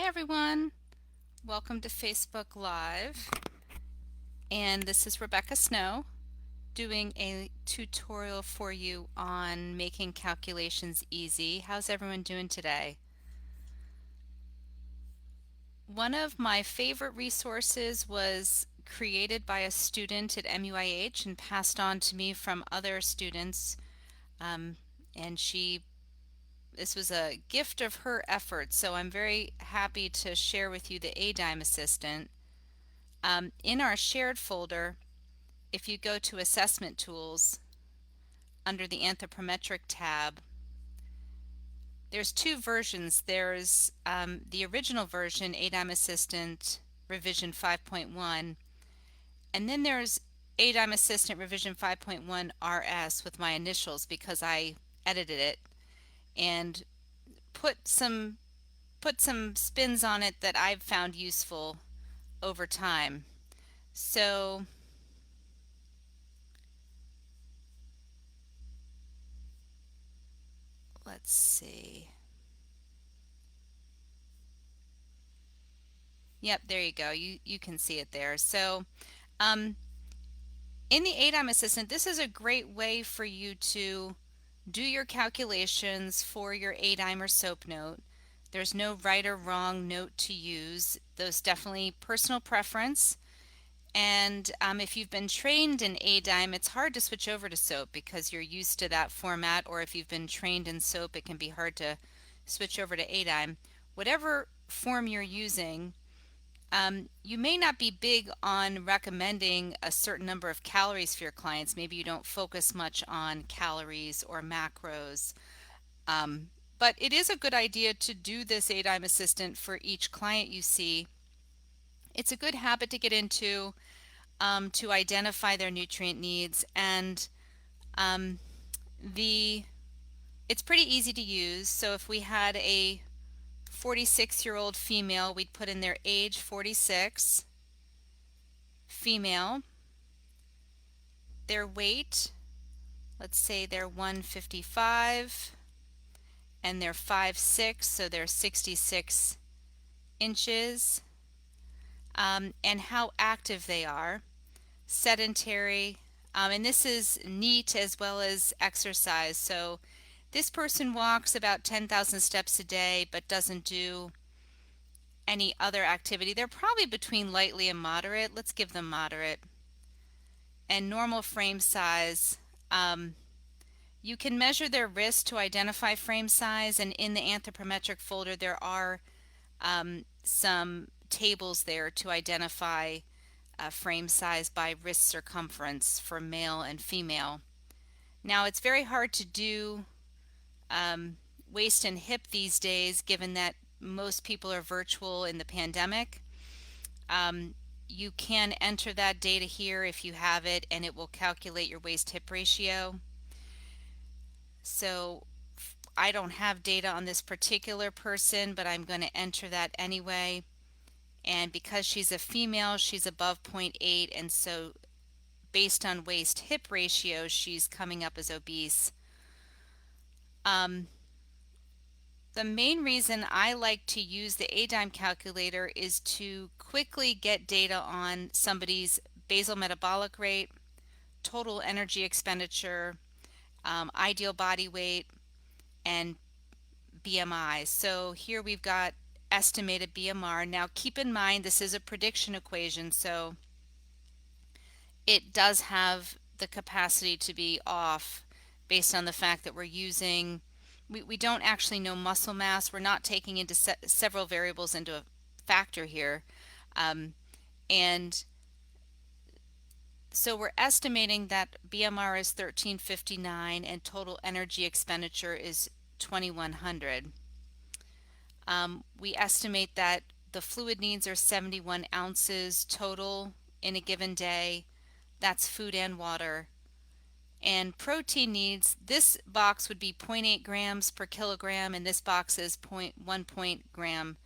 everyone, welcome to Facebook Live, and this is Rebecca Snow doing a tutorial for you on making calculations easy. How's everyone doing today? One of my favorite resources was created by a student at MUIH and passed on to me from other students, um, and this was a gift of her effort, so I'm very happy to share with you the ADIME assistant. In our shared folder, if you go to Assessment Tools under the Anthropometric tab, there's two versions. There's the original version, ADIME Assistant Revision 5.1, and then there's ADIME Assistant Revision 5.1 RS with my initials because I edited it and put some spins on it that I've found useful over time. So let's see. Yep, there you go. You can see it there. So in the ADIME Assistant, this is a great way for you to do your calculations for your ADIME or SOAP note. There's no right or wrong note to use. Those definitely personal preference. And if you've been trained in ADIME, it's hard to switch over to SOAP because you're used to that format, or if you've been trained in SOAP, it can be hard to switch over to ADIME. Whatever form you're using, you may not be big on recommending a certain number of calories for your clients. Maybe you don't focus much on calories or macros. But it is a good idea to do this ADIME assistant for each client you see. It's a good habit to get into to identify their nutrient needs, and it's pretty easy to use. So if we had a 46-year-old female, we'd put in their age 46, female, their weight, let's say they're 155, and they're 5'6", so they're 66 inches, and how active they are, sedentary, and this is NEAT as well as exercise. So this person walks about 10,000 steps a day but doesn't do any other activity. They're probably between lightly and moderate. Let's give them moderate. And normal frame size. You can measure their wrist to identify frame size, and in the anthropometric folder there are some tables there to identify frame size by wrist circumference for male and female. Now it's very hard to do waist and hip these days, given that most people are virtual in the pandemic. You can enter that data here if you have it, and it will calculate your waist-hip ratio. So I don't have data on this particular person, but I'm going to enter that anyway. And because she's a female, she's above 0.8, and so based on waist-hip ratio, she's coming up as obese. The main reason I like to use the ADIME calculator is to quickly get data on somebody's basal metabolic rate, total energy expenditure, ideal body weight, and BMI. So here we've got estimated BMR. Now keep in mind this is a prediction equation, so it does have the capacity to be off based on the fact that we're using, we don't actually know muscle mass. We're not taking into several variables into a factor here. And so we're estimating that BMR is 1359 and total energy expenditure is 2100. We estimate that the fluid needs are 71 ounces total in a given day. That's food and water. And protein needs, this box would be 0.8 grams per kilogram, and this box is 0.1 gram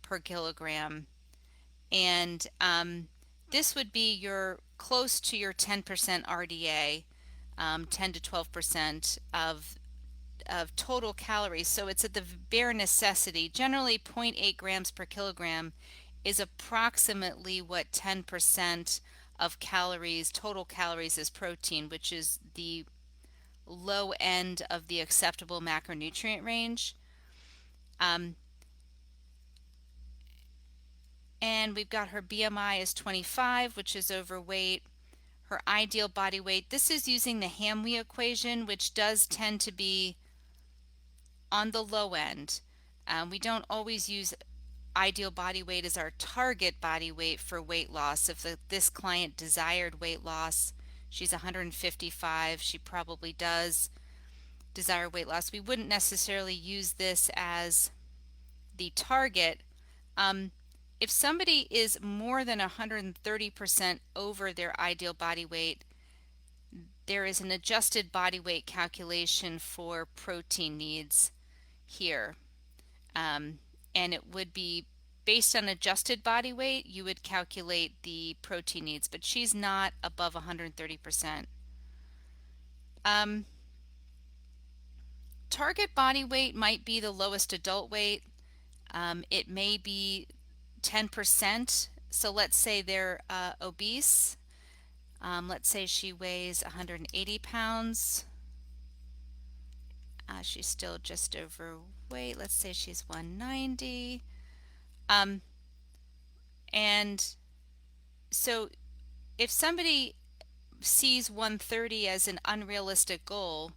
per kilogram. And this would be close to your 10% RDA, 10 to 12% of of total calories, so it's at the bare necessity. Generally 0.8 grams per kilogram is approximately what 10% of calories, total calories, is protein, which is the low end of the acceptable macronutrient range. And we've got her BMI is 25, which is overweight. Her ideal body weight, this is using the Hamwe equation, which does tend to be on the low end. We don't always use ideal body weight as our target body weight for weight loss. If this client desired weight loss, she's 155, she probably does desire weight loss. We wouldn't necessarily use this as the target. If somebody is more than 130% over their ideal body weight, there is an adjusted body weight calculation for protein needs here. And it would be based on adjusted body weight, you would calculate the protein needs, but she's not above 130%. Target body weight might be the lowest adult weight. It may be 10%. So let's say they're obese. Let's say she weighs 180 pounds. She's still just overweight. Let's say she's 190. And so if somebody sees 130 as an unrealistic goal,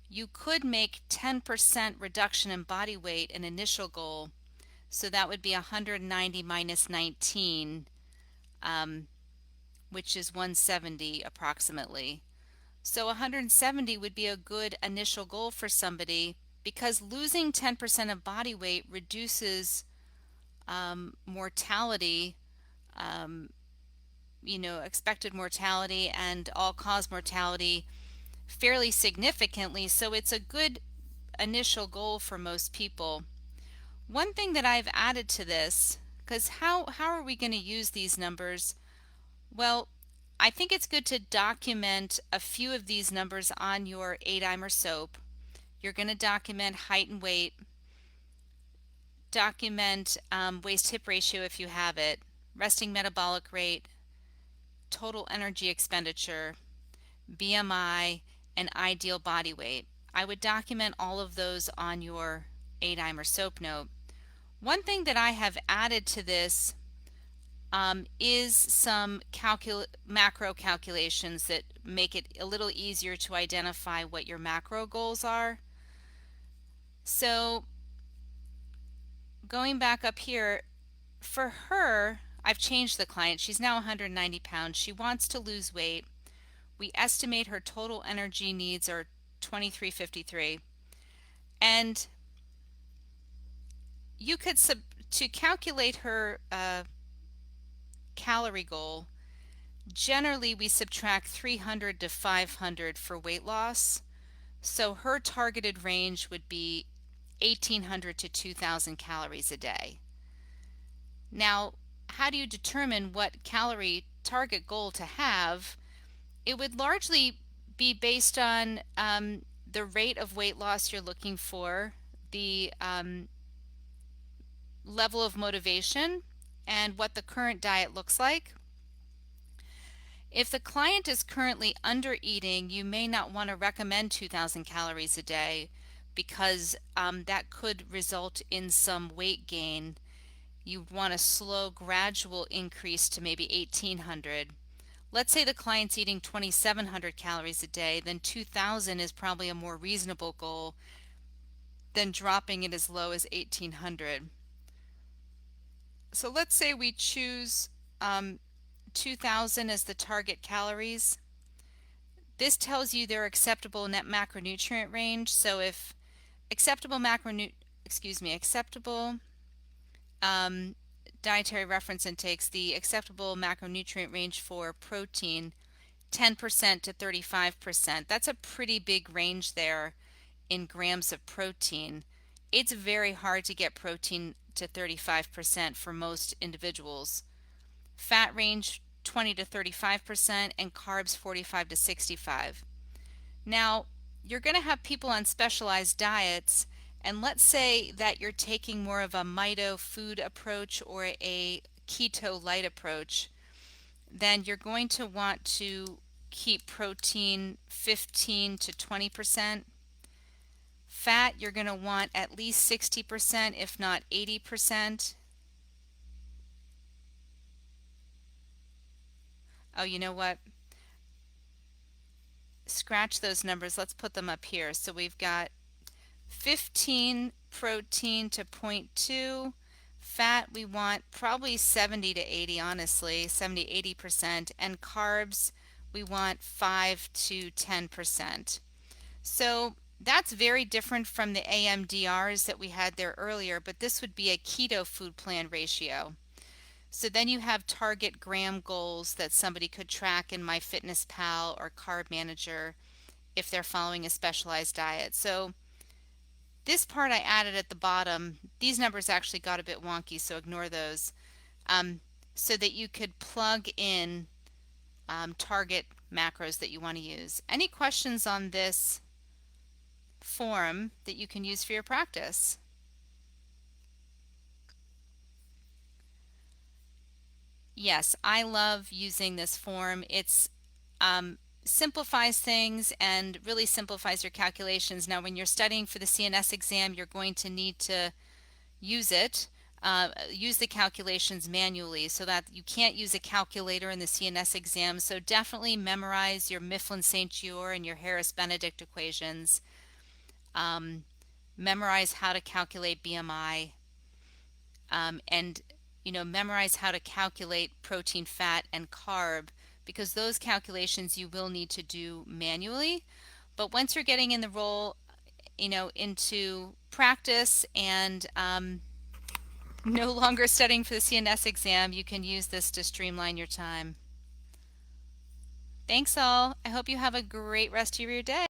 you could make 10% reduction in body weight an initial goal. So that would be 190 minus 19, which is 170 approximately. So 170 would be a good initial goal for somebody, because losing 10% of body weight reduces mortality, expected mortality and all-cause mortality fairly significantly. So it's a good initial goal for most people. One thing that I've added to this, because how are we going to use these numbers? Well, I think it's good to document a few of these numbers on your ADIME or SOAP. You're going to document height and weight, document waist-hip ratio if you have it, resting metabolic rate, total energy expenditure, BMI, and ideal body weight. I would document all of those on your ADIME or SOAP note. One thing that I have added to this is some macro calculations that make it a little easier to identify what your macro goals are. So going back up here, for her, I've changed the client. She's now 190 pounds. She wants to lose weight. We estimate her total energy needs are 2353. And you could, to calculate her calorie goal, generally we subtract 300 to 500 for weight loss. So her targeted range would be 1,800 to 2,000 calories a day. Now, how do you determine what calorie target goal to have? It would largely be based on the rate of weight loss you're looking for, the level of motivation, and what the current diet looks like. If the client is currently under eating, you may not want to recommend 2,000 calories a day, because that could result in some weight gain. You want a slow, gradual increase to maybe 1,800. Let's say the client's eating 2,700 calories a day, then 2,000 is probably a more reasonable goal than dropping it as low as 1,800. So let's say we choose 2,000 as the target calories. This tells you their acceptable net macronutrient range. So if acceptable dietary reference intakes, the acceptable macronutrient range for protein, 10% to 35%. That's a pretty big range there in grams of protein. It's very hard to get protein to 35% for most individuals. Fat range 20 to 35% and carbs 45 to 65. Now, you're going to have people on specialized diets, and let's say that you're taking more of a mito food approach or a keto light approach, then you're going to want to keep protein 15 to 20%. Fat, you're going to want at least 60%, if not 80%. Oh, you know what? Scratch those numbers. Let's put them up here. So we've got 15 protein to 0.2. Fat, we want probably 70 to 80, honestly, 70, 80%. And carbs, we want 5 to 10%. So that's very different from the AMDRs that we had there earlier, but this would be a keto food plan ratio. So then you have target gram goals that somebody could track in MyFitnessPal or Carb Manager if they're following a specialized diet. So this part I added at the bottom. These numbers actually got a bit wonky, so ignore those. So that you could plug in target macros that you want to use. Any questions on this form that you can use for your practice? Yes, I love using this form. It's simplifies things and really simplifies your calculations. Now, when you're studying for the CNS exam, you're going to need to use it, use the calculations manually, so that you can't use a calculator in the CNS exam. So definitely memorize your Mifflin-St. Jeor and your Harris-Benedict equations. Memorize how to calculate BMI, and memorize how to calculate protein, fat, and carb, because those calculations you will need to do manually. But once you're getting in the role, into practice and no longer studying for the CNS exam, you can use this to streamline your time. Thanks all. I hope you have a great rest of your day.